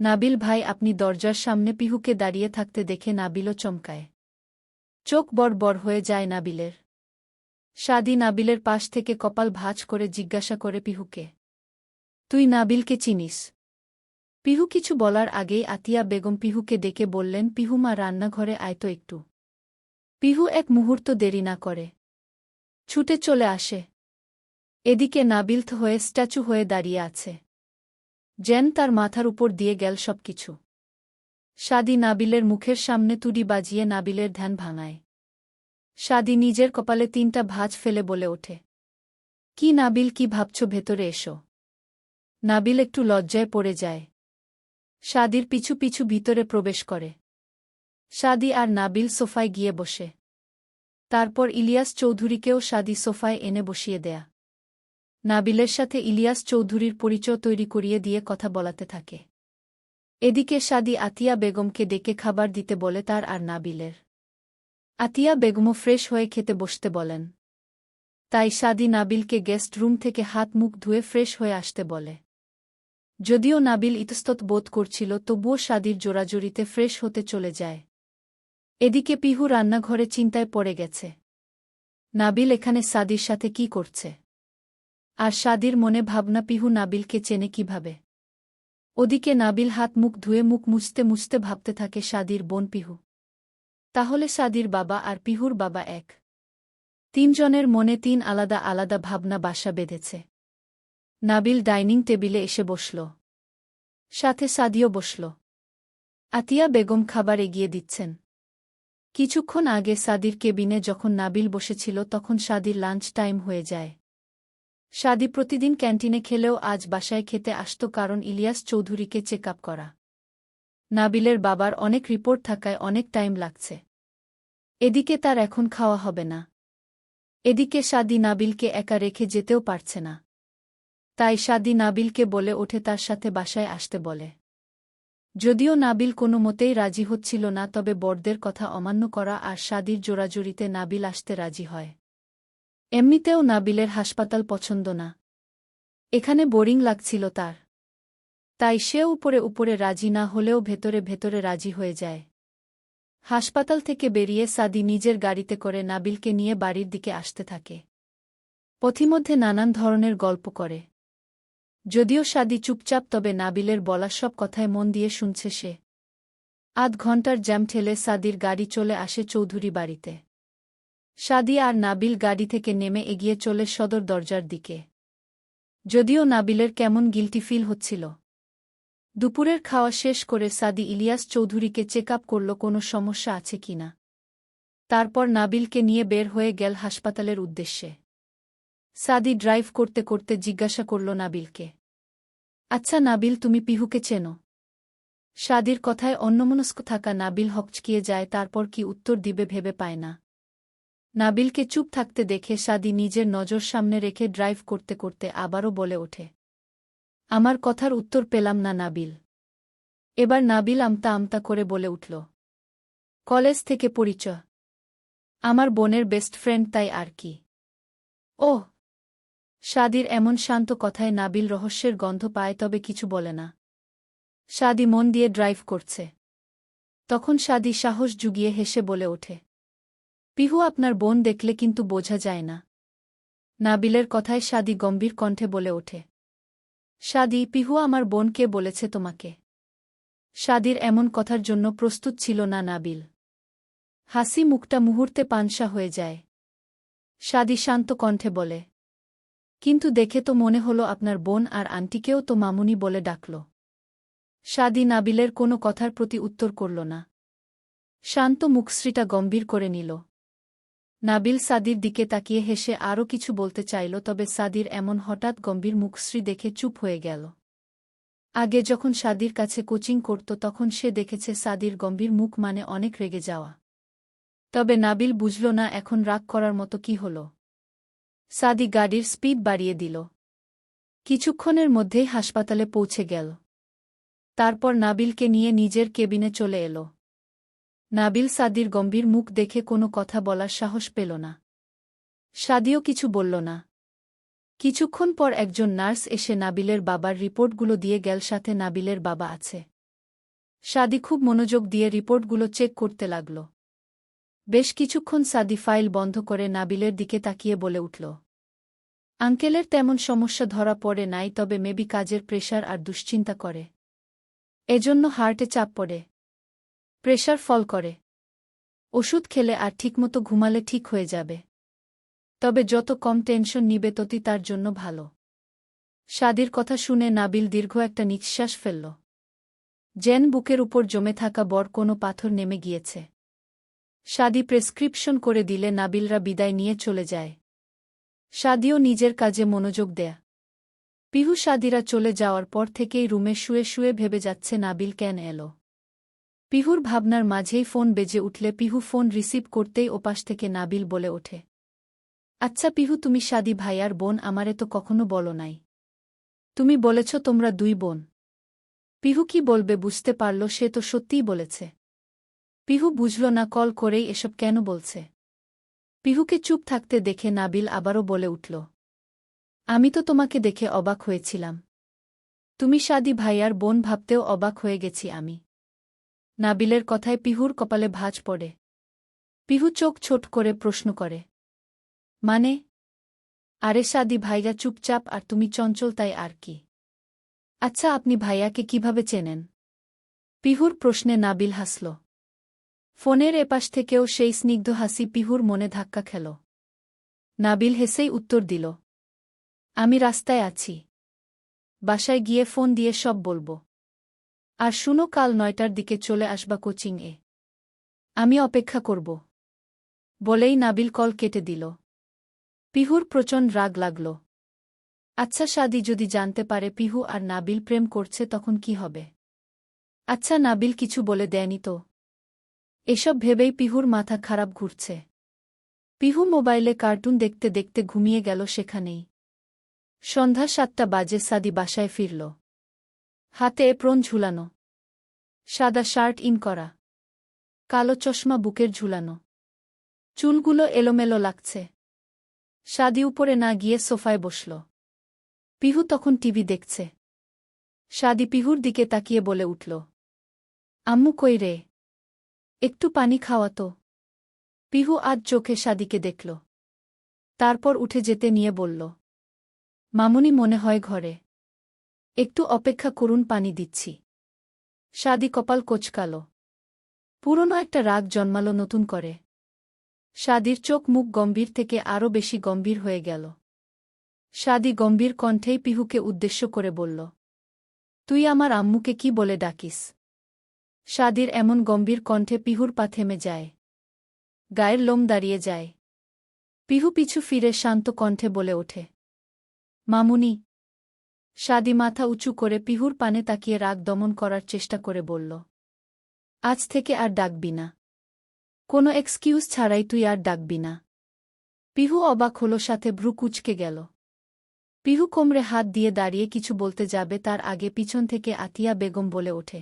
নাবিল ভাই, আপনি দরজার সামনে পিহুকে দাঁড়িয়ে থাকতে দেখে নাবিলও চমকায়। চোখ বড় হয়ে যায় নাবিলের। সাদি নাবিলের পাশ থেকে কপাল ভাঁজ করে জিজ্ঞাসা করে পিহুকে, তুই নাবিলকে চিনিস? পিহু কিছু বলার আগেই আতিয়া বেগম পিহুকে ডেকে বললেন, পিহুমা, রান্নাঘরে আয় তো একটু। পিহু এক মুহূর্ত দেরি না করে ছুটে চলে আসে। এদিকে নাবিল হয়ে স্ট্যাচু হয়ে দাঁড়িয়ে আছে, যেন তার মাথার উপর দিয়ে গেল সবকিছু। সাদি নাবিলের মুখের সামনে তুড়ি বাজিয়ে নাবিলের ধ্যান ভাঙায়। সাদি নিজের কপালে 3টা ভাঁজ ফেলে বলে ওঠে, কি নাবিল, কি ভাবছ? ভেতরে এসো। নাবিল একটু লজ্জায় পড়ে যায়। সাদির পিছু পিছু ভিতরে প্রবেশ করে। সাদি আর নাবিল সোফায় গিয়ে বসে। তারপর ইলিয়াস চৌধুরীকেও সাদি সোফায় এনে বসিয়ে দেয়া। নাবিলের সাথে ইলিয়াস চৌধুরীর পরিচয় তৈরি করিয়ে দিয়ে কথা বলাতে থাকে। এদিকে সাদি আতিয়া বেগমকে ডেকে খাবার দিতে বলে তার আর নাবিলের। আতিয়া বেগমও ফ্রেশ হয়ে খেতে বসতে বলেন। তাই সাদি নাবিলকে গেস্ট রুম থেকে হাত মুখ ধুয়ে ফ্রেশ হয়ে আসতে বলে। যদিও নাবিল ইতস্তত বোধ করছিল, তবুও সাদির জোরাজুরিতে ফ্রেশ হতে চলে যায়। এদিকে পিহু রান্নাঘরে চিন্তায় পড়ে গেছে। নাবিল এখানে সাদির সাথে কি করছে? আর সাদির মনে ভাবনা, পিহু নাবিলকে চেনে কিভাবে? ওদিকে নাবিল হাত মুখ ধুয়ে মুখ মুছতে মুছতে ভাবতে থাকে সাদির বোন পিহু। তাহলে সাদির বাবা আর পিহুর বাবা এক। 3 জনের মনে 3 আলাদা আলাদা ভাবনা বাসা বেঁধেছে। নাবিল ডাইনিং টেবিলে এসে বসল। সাথে সাদিও বসল। আতিয়া বেগম খাবার এগিয়ে দিচ্ছেন। কিছুক্ষণ আগে সাদির কেবিনে যখন নাবিল বসেছিল তখন সাদির লাঞ্চ টাইম হয়ে যায়। সাদি প্রতিদিন ক্যান্টিনে খেলেও আজ বাসায় খেতে আসত, কারণ ইলিয়াস চৌধুরীকে চেক আপ করা। নাবিলের বাবার অনেক রিপোর্ট থাকায় অনেক টাইম লাগছে। এদিকে তার এখন খাওয়া হবে না। এদিকে সাদি নাবিলকে একা রেখে যেতেও পারছে না। তাই সাদি নাবিলকে বলে ওঠে তার সাথে বাসায় আসতে বলে। যদিও নাবিল কোনো মতেই রাজি হচ্ছিল না, তবে বড়দের কথা অমান্য করা আর সাদির জোরাজুরিতে নাবিল আসতে রাজি হয়। এমনিতেও নাবিলের হাসপাতাল পছন্দ না। এখানে বোরিং লাগছিল তার। তাই সে উপরে উপরে রাজি না হলেও ভেতরে ভেতরে রাজি হয়ে যায়। হাসপাতাল থেকে বেরিয়ে সাদি নিজের গাড়িতে করে নাবিলকে নিয়ে বাড়ির দিকে আসতে থাকে। পথিমধ্যে নানান ধরনের গল্প করে। যদিও সাদি চুপচাপ, তবে নাবিলের বলা সব কথায় মন দিয়ে শুনছে সে। আধ ঘন্টার জ্যাম ঠেলে সাদির গাড়ি চলে আসে চৌধুরী বাড়িতে। সাদি আর নাবিল গাড়ি থেকে নেমে এগিয়ে চলে সদর দরজার দিকে। যদিও নাবিলের কেমন গিল্টি ফিল হচ্ছিল। দুপুরের খাওয়া শেষ করে সাদি ইলিয়াস চৌধুরীকে চেক আপ করল কোনো সমস্যা আছে কিনা। তারপর নাবিলকে নিয়ে বের হয়ে গেল হাসপাতালের উদ্দেশ্যে। সাদি ড্রাইভ করতে করতে জিজ্ঞাসা করল নাবিলকে, আচ্ছা নাবিল, তুমি পিহুকে চেনো? সাদির কথায় অন্যমনস্ক থাকা নাবিল হকচকিয়ে যায়, তারপর কি উত্তর দিবে ভেবে পায় না। নাবিলকে চুপ থাকতে দেখে সাদি নিজের নজর সামনে রেখে ড্রাইভ করতে করতে আবারও বলে ওঠে, আমার কথার উত্তর পেলাম না নাবিল। এবার নাবিল আমতা আমতা করে বলে উঠল, কলেজ থেকে পরিচয়। আমার বোনের বেস্ট ফ্রেন্ড, তাই আর কি। ওহ। সাদির এমন শান্ত কথায় নাবিল রহস্যের গন্ধ পায়, তবে কিছু বলে না। সাদি মন দিয়ে ড্রাইভ করছে। তখন সাদি সাহস জুগিয়ে হেসে বলে ওঠে, পিহু, আপনার বোন দেখলে কিন্তু বোঝা যায় না। নাবিলের কথায় সাদি গম্ভীর কণ্ঠে বলে ওঠে, সাদি, পিহু আমার বোন কে বলেছে তোমাকে? সাদির এমন কথার জন্য প্রস্তুত ছিল না নাবিল। হাসি মুখটা মুহূর্তে পানসা হয়ে যায়। সাদি শান্ত কণ্ঠে বলে, কিন্তু দেখে তো মনে হলো আপনার বোন আর আন্টিকেও তো মামুনি বলে ডাকল। সাদি নাবিলের কোনো কথার প্রতি উত্তর করল না। শান্ত মুখশ্রীটা গম্ভীর করে নিল। নাবিল সাদির দিকে তাকিয়ে হেসে আরও কিছু বলতে চাইল, তবে সাদির এমন হঠাৎ গম্ভীর মুখশ্রী দেখে চুপ হয়ে গেল। আগে যখন সাদির কাছে কোচিং করত তখন সে দেখেছে সাদির গম্ভীর মুখ মানে অনেক রেগে যাওয়া। তবে নাবিল বুঝল না এখন রাগ করার মতো কি হল। সাদি গাড়ির স্পিড বাড়িয়ে দিল। কিছুক্ষণের মধ্যেই হাসপাতালে পৌঁছে গেল। তারপর নাবিলকে নিয়ে নিজের কেবিনে চলে এল। নাবিল সাদির গম্ভীর মুখ দেখে কোনো কথা বলার সাহস পেল না। সাদিও কিছু বলল না। কিছুক্ষণ পর একজন নার্স এসে নাবিলের বাবার রিপোর্টগুলো দিয়ে গেল, সাথে নাবিলের বাবা আছে। সাদি খুব মনোযোগ দিয়ে রিপোর্টগুলো চেক করতে লাগল। বেশ কিছুক্ষণ সাদি ফাইল বন্ধ করে নাবিলের দিকে তাকিয়ে বলে উঠল, আঙ্কেলের তেমন সমস্যা ধরা পড়ে নাই, তবে মেবি কাজের প্রেশার আর দুশ্চিন্তা করে, এজন্য হার্টে চাপ পড়ে, প্রেশার ফল করে। ওষুধ খেলে আর ঠিকমতো ঘুমালে ঠিক হয়ে যাবে, তবে যত কম টেনশন নিবে ততই তার জন্য ভালো। সাদির কথা শুনে নাবিল দীর্ঘ একটা নিঃশ্বাস ফেলল। যেন বুকের উপর জমে থাকা বড় কোনো পাথর নেমে গিয়েছে। সাদি প্রেসক্রিপশন করে দিলে নাবিলরা বিদায় নিয়ে চলে যায়। সাদিও নিজের কাজে মনোযোগ দেয়া। পিহু সাদিরা চলে যাওয়ার পর থেকেই রুমে শুয়ে শুয়ে ভেবে যাচ্ছে নাবিল কেন এলো। পিহুর ভাবনার মাঝেই ফোন বেজে উঠলে পিহু ফোন রিসিভ করতেই ওপাশ থেকে নাবিল বলে ওঠে, আচ্ছা পিহু, তুমি সাদি ভাইয়ার বোন, আমারে তো কখনো বলো নাই। তুমি বলেছ তোমরা দুই বোন। পিহু কি বলবে বুঝতে পারল, সে তো সত্যিই বলেছে। পিহু বুঝল না কল করেই এসব কেন বলছে। পিহুকে চুপ থাকতে দেখে নাবিল আবারও বলে উঠল, আমি তো তোমাকে দেখে অবাক হয়েছিলাম। তুমি সাদি ভাইয়ার বোন ভাবতেও অবাক হয়ে গেছি আমি। নাবিলের কথায় পিহুর কপালে ভাঁজ পড়ে। পিহু চোখ ছোট করে প্রশ্ন করে, মানে? আরে সাদি ভাইয়া চুপচাপ আর তুমি চঞ্চল, তাই আর কি। আচ্ছা, আপনি ভাইয়াকে কিভাবে চেনেন? পিহুর প্রশ্নে নাবিল হাসল। ফোনের এপাশ থেকেও সেই স্নিগ্ধ হাসি পিহুর মনে ধাক্কা খেল। নাবিল হেসেই উত্তর দিল, আমি রাস্তায় আছি, বাসায় গিয়ে ফোন দিয়ে সব বলবো। আর শুনো, কাল 9টার দিকে চলে আসবা কোচিংয়ে, আমি অপেক্ষা করব। বলেই নাবিল কল কেটে দিল। পিহুর প্রচণ্ড রাগ লাগল। আচ্ছা, সাদি যদি জানতে পারে পিহু আর নাবিল প্রেম করছে তখন কি হবে? আচ্ছা, নাবিল কিছু বলে দেয়নি তো? এসব ভেবেই পিহুর মাথা খারাপ ঘুরছে। পিহু মোবাইলে কার্টুন দেখতে দেখতে ঘুমিয়ে গেল সেখানেই। সন্ধ্যা 7টা বাজে সাদি বাসায় ফিরল। হাতে এপ্রন ঝুলানো, সাদা শার্ট ইন করা, কালো চশমা বুকের ঝুলানো, চুলগুলো এলোমেলো লাগছে। সাদি উপরে না গিয়ে সোফায় বসল। পিহু তখন টিভি দেখছে। সাদি পিহুর দিকে তাকিয়ে বলে উঠল, আম্মু কই রে? একটু পানি খাওয়া তো। পিহু আজ চোখে সাদিকে দেখল। তারপর উঠে যেতে নিয়ে বলল, মামুনি মনে হয় ঘরে, একটু অপেক্ষা করুন, পানি দিচ্ছি। সাদি কপাল কোঁচকাল। পুরনো একটা রাগ জন্মালো নতুন করে। সাদির চোখ মুখ গম্ভীর থেকে আরও বেশি গম্ভীর হয়ে গেল। সাদি গম্ভীর কণ্ঠেই পিহুকে উদ্দেশ্য করে বলল, তুই আমার আম্মুকে কি বলে ডাকিস? সাদির এমন গম্ভীর কণ্ঠে পিহুর পা থেমে যায়, গায়ের লোম দাঁড়িয়ে যায়। পিহু পিছু ফিরে শান্ত কণ্ঠে বলে ওঠে, মামুনি। সাদি মাথা উঁচু করে পিহুর পানে তাকিয়ে রাগ দমন করার চেষ্টা করে বলল, আজ থেকে আর ডাকবি না, কোনো এক্সকিউজ ছাড়াই তুই আর ডাকবি না। পিহু অবাক হল, সাথে ভ্রু কুঁচকে গেল। পিহু কোমরে হাত দিয়ে দাঁড়িয়ে কিছু বলতে যাবে, তার আগে পিছন থেকে আতিয়া বেগম বলে ওঠে,